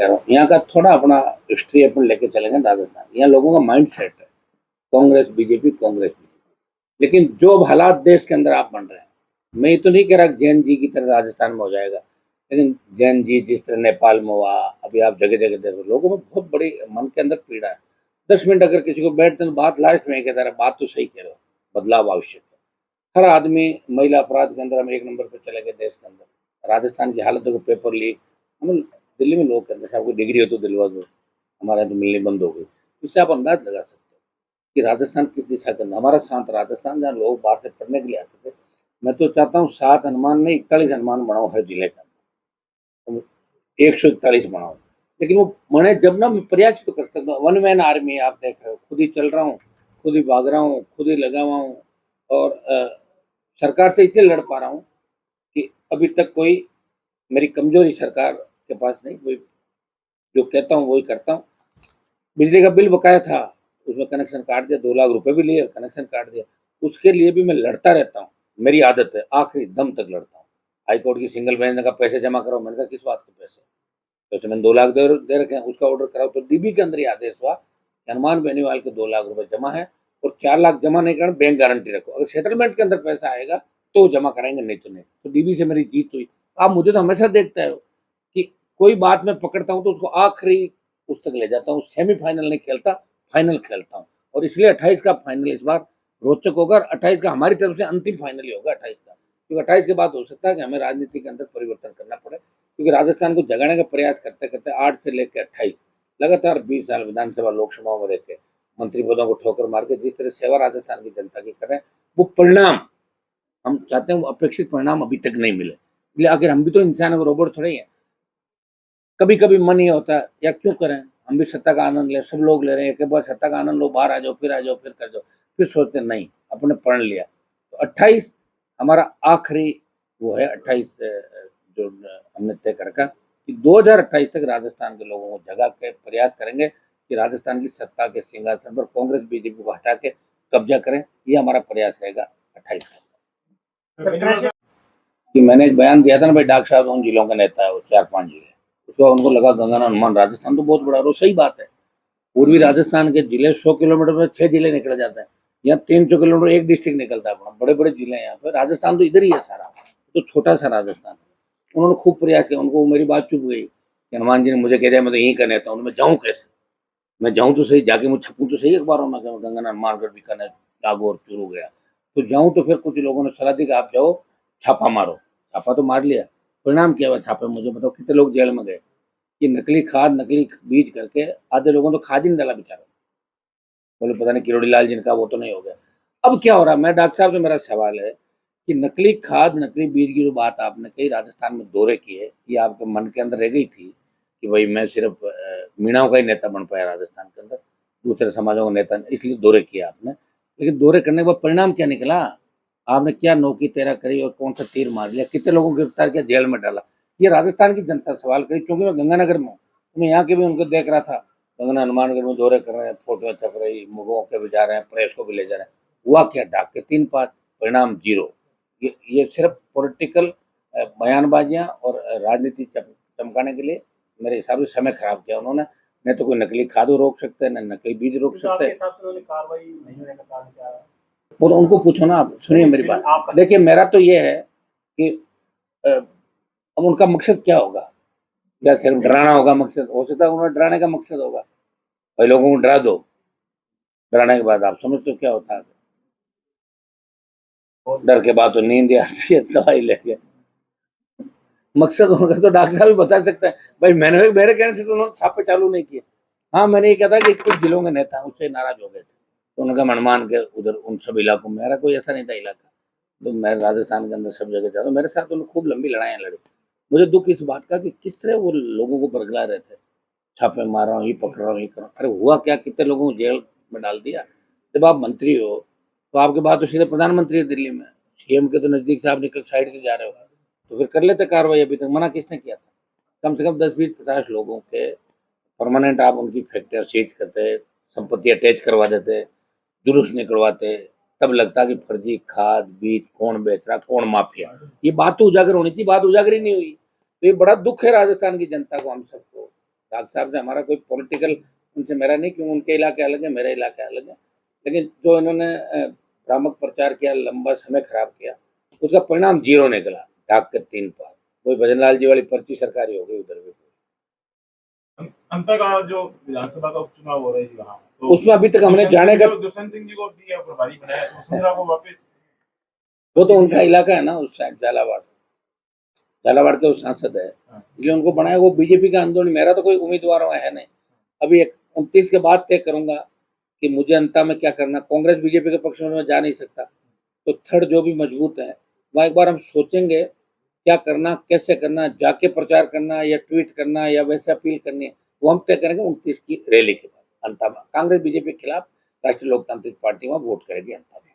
कह रहा हूँ, यहाँ का थोड़ा अपना हिस्ट्री अपन लेके चलेंगे राजस्थान। यहाँ लोगों का माइंड सेट है कांग्रेस बीजेपी कांग्रेस बीजेपी, लेकिन जो अब हालात देश के अंदर आप बन रहे हैं, मैं ये तो नहीं कह रहा जैन जी की तरह राजस्थान में हो जाएगा, लेकिन जैन जी जिस तरह नेपाल में हुआ, अभी आप जगह जगह देखो, लोगों में बहुत बड़ी मन के अंदर पीड़ा है। 10 मिनट अगर किसी को बैठते तो बात लास्ट में कहता रहा, बात तो सही कह रहे हो, बदलाव आवश्यक है। हर आदमी महिला अपराध के अंदर हम 1 नंबर पर चले गए देश के अंदर। राजस्थान की हालत को पेपर लीक, हम दिल्ली में लोग कहते हैं आपको डिग्री हो तो दिलवा दो, हमारे तो मिलनी बंद हो गई। इससे आप अंदाज लगा सकते हो कि राजस्थान किस दिशा के अंदर। हमारा शांत राजस्थान जहाँ लोग बाहर से पढ़ने के लिए आते थे, मैं तो चाहता हूँ 7 हनुमान नहीं 41 हनुमान बनाओ हर जिले के अंदर, 141 बनाओ। लेकिन वो बने जब ना, मैं प्रयास तो कर सकता हूँ। वन मैन आर्मी आप देख रहे हो, खुद ही चल रहा हूँ, खुद ही भाग रहा हूँ, खुद ही लगा हुआ हूँ, और सरकार से इसलिए लड़ पा रहा हूँ कि अभी तक कोई मेरी कमजोरी सरकार के पास नहीं, कोई जो कहता हूँ वही करता हूँ। बिजली का बिल बकाया था, उसमें कनेक्शन काट दिया, 2 लाख रुपए भी लिए, कनेक्शन काट दिया। उसके लिए भी मैं लड़ता रहता हूँ, मेरी आदत है, आखिरी दम तक लड़ता हूँ। हाईकोर्ट की सिंगल बेंच ने कहा पैसे जमा करो, मैंने कहा किस बात के पैसे? पैसे मैंने 2 लाख दे रखे हैं, उसका ऑर्डर कराओ। तो डीबी के अंदर ही आदेश हुआ कि हनुमान बेनीवाल के 2 लाख रुपए जमा है, और 4 लाख जमा नहीं करना, बैंक गारंटी रखो, अगर सेटलमेंट के अंदर पैसा आएगा तो जमा कराएंगे, नहीं तो नहीं। तो डीबी से मेरी जीत हुई। आप मुझे तो हमेशा देखते हो कि कोई बात मैं पकड़ता हूँ तो उसको आखिरी उस तक ले जाता हूँ। सेमीफाइनल नहीं खेलता, फाइनल खेलता हूँ। और इसलिए 28 का फाइनल इस बार रोचक होगा, और 28 का हमारी तरफ से अंतिम फाइनल ही होगा 28 का, क्योंकि 28 के बाद हो सकता है कि हमें राजनीति के अंदर परिवर्तन करना पड़े, क्योंकि राजस्थान को जगाने का प्रयास करते करते 8 से लेकर 28 लगातार 20 साल विधानसभा लोकसभाओं में रहते मंत्री पदों को ठोकर मार के जिस तरह सेवा राजस्थान की जनता की कर रहे हैं, वो परिणाम हम चाहते हैं, वो अपेक्षित परिणाम अभी तक नहीं मिले। इसलिए आखिर हम भी तो इंसान है, रोबोट थोड़े ही है। कभी कभी मन ये होता है या क्यों करें, हम भी सत्ता का आनंद लें, सब लोग ले रहे हैं, एक बार सत्ता का आनंद लो, बाहर आ जाओ, फिर आ जाओ, फिर कर जाओ। फिर सोचते नहीं, अपने पढ़ लिया। तो 28 हमारा आखिरी वो है, 28 जो हमने तय कर रखा कि 2028 तक राजस्थान के लोगों को जगा के प्रयास करेंगे कि राजस्थान की सत्ता के सिंहासन पर कांग्रेस बीजेपी को हटा के कब्जा करें। ये हमारा प्रयास रहेगा 28 का। कि मैंने एक बयान दिया था ना भाई, डॉक्टर साहब उन जिलों का नेता है, वो 4-5 जिले, उसको उनको लगा गंगाना हनुमान राजस्थान तो बहुत बड़ा, वो सही बात है। पूर्वी राजस्थान के जिले 100 किलोमीटर में 6 जिले निकल जाते हैं, यहाँ 300 किलोमीटर एक डिस्ट्रिक्ट निकलता है अपना, बड़े बड़े जिले हैं यहाँ पे। राजस्थान तो इधर ही है सारा, तो छोटा सा राजस्थान। उन्होंने खूब प्रयास किया, उनको मेरी बात चुप गई कि हनुमान जी ने मुझे कह दिया मैं तो यहीं का नेता हूँ, मैं जाऊँ कैसे? मैं जाऊँ तो सही, जाके मैं छपूँ तो सही अखबारों में, गंगाना हनुमानगढ़ बीकानेर लागू और चूरू गया, तो जाऊँ तो फिर कुछ लोगों ने सलाह दी कि आप जाओ छापा मारो। छापा तो मार लिया, परिणाम क्या हुआ छापे मुझे बताओ, कितने लोग जेल में गए कि नकली खाद नकली बीज करके, आधे लोगों ने तो खाद ही नहीं डाला बेचारा, बोले पता नहीं किरोड़ी लाल जिनका वो तो नहीं हो गया। अब क्या हो रहा है, मैं डॉक्टर साहब से मेरा सवाल है कि नकली खाद नकली बीज की जो बात आपने कही राजस्थान में दौरे किए, ये आपके मन के अंदर रह गई थी कि भाई मैं सिर्फ मीणाओं का ही नेता बन पाया राजस्थान के अंदर, दूसरे समाजों का नेता, इसलिए दौरे किए आपने। लेकिन दौरे करने के बाद परिणाम क्या निकला? आपने क्या नौकी तेरा करी और कौन सा तीर मार लिया, कितने लोगों को गिरफ्तार किया, जेल में डाला? ये राजस्थान की जनता सवाल करी, क्योंकि मैं गंगानगर में हूँ, तो मैं यहाँ के भी उनको देख रहा था, गंगना हनुमानगढ़ में दौरे कर रहे हैं, फोटो छप रही, मुगों के भी जा रहे हैं, प्रेस को भी ले जा रहे हैं। हुआ क्या? डाक के 3 पात, परिणाम 0। ये सिर्फ पॉलिटिकल बयानबाजियां और राजनीति चमकाने के लिए मेरे हिसाब से समय खराब किया उन्होंने। नहीं तो कोई नकली खाद रोक सकते हैं, न नकली बीज रोक सकते हैं। कार्रवाई नहीं होने का कारण क्या है? वो तो उनको पूछो ना आप, सुनिए मेरी बात। देखिए मेरा तो ये है कि अब उनका मकसद क्या होगा? क्या सिर्फ डराना होगा मकसद? हो सकता है उन्होंने डराने का मकसद होगा, भाई लोगों को डरा दो, डराने के बाद आप समझते हो क्या होता है? डर के बाद तो नींद आती है दवाई लेके। मकसद उनका तो डॉक्टर साहब भी बता सकते हैं। भाई मैंने मेरे कहने से तो उन्होंने छापे चालू नहीं किए। हाँ मैंने ये कहा था कि कुछ जिलों के नेता उससे नाराज हो गए थे, तो उनका हनुमान के उधर उन सब इलाकों में, मेरा कोई ऐसा नहीं था इलाका, तो मैं राजस्थान के अंदर सब जगह जाता हूँ। मेरे साथ उन्होंने खूब लंबी लड़ाइयाँ लड़ी। मुझे दुख इस बात का कि किस तरह वो लोगों को बरगला रहे थे, छापे मार रहा हूँ, ये पकड़ रहा हूँ, ये कर रहा हूँ। अरे हुआ क्या, कितने लोगों को जेल में डाल दिया। जब आप मंत्री हो तो आपके बाद तो सीधे प्रधानमंत्री है दिल्ली में, सीएम के तो नजदीक से आप निकल साइड से जा रहे हो, तो फिर कर लेते कार्रवाई। अभी तक मना किसने किया था? कम से कम 10-20-50 लोगों के परमानेंट आप उनकी फैक्ट्रियाँ सीज करते, संपत्ति अटैच करवा देते, जुलूस निकलवाते, तब लगता कि फर्जी खाद बीज कौन बेच रहा, कौन माफिया। ये बात तो उजागर होनी चाहिए, बात उजागर ही नहीं हुई। तो ये बड़ा दुख है राजस्थान की जनता को, हम सबको, राग साहब से हमारा कोई पॉलिटिकल उनसे मेरा नहीं, क्यों उनके इलाके अलग है, मेरा इलाका अलग है। लेकिन जो इन्होंने भ्रामक प्रचार किया, लंबा समय खराब किया, उसका परिणाम जीरो निकला। डाक के 3 पार, वही भजन लाल जी वाली पर्ची सरकारी हो गई उधर भी। अंतर्राज्य जो विधानसभा का उपचुनाव हो रहा है जी वहाँ, तो उसमें अभी तक हमने जाने का, दुष्यंत सिंह जी को दिया प्रभारी बनाया, तो वसुंधरा को वापस, वो तो उनका इलाका है ना उस साइड, झालावाड़, झालावाड़ के वो सांसद है, हाँ। इसलिए उनको बनाया। वो बीजेपी का आंदोलन, मेरा तो कोई उम्मीदवार वहाँ है नहीं। अभी 29 के बाद तय करूंगा कि मुझे अंता में क्या करना। कांग्रेस बीजेपी के पक्ष में मैं जा नहीं सकता, तो थर्ड जो भी मजबूत है वहाँ एक बार हम सोचेंगे क्या करना, कैसे करना, जाके प्रचार करना या ट्वीट करना या वैसे अपील करनी है, वो हम तय करेंगे 29 की रैली के बाद। अंता में कांग्रेस बीजेपी के खिलाफ राष्ट्रीय लोकतांत्रिक पार्टी वहाँ वोट करेगी अंता में।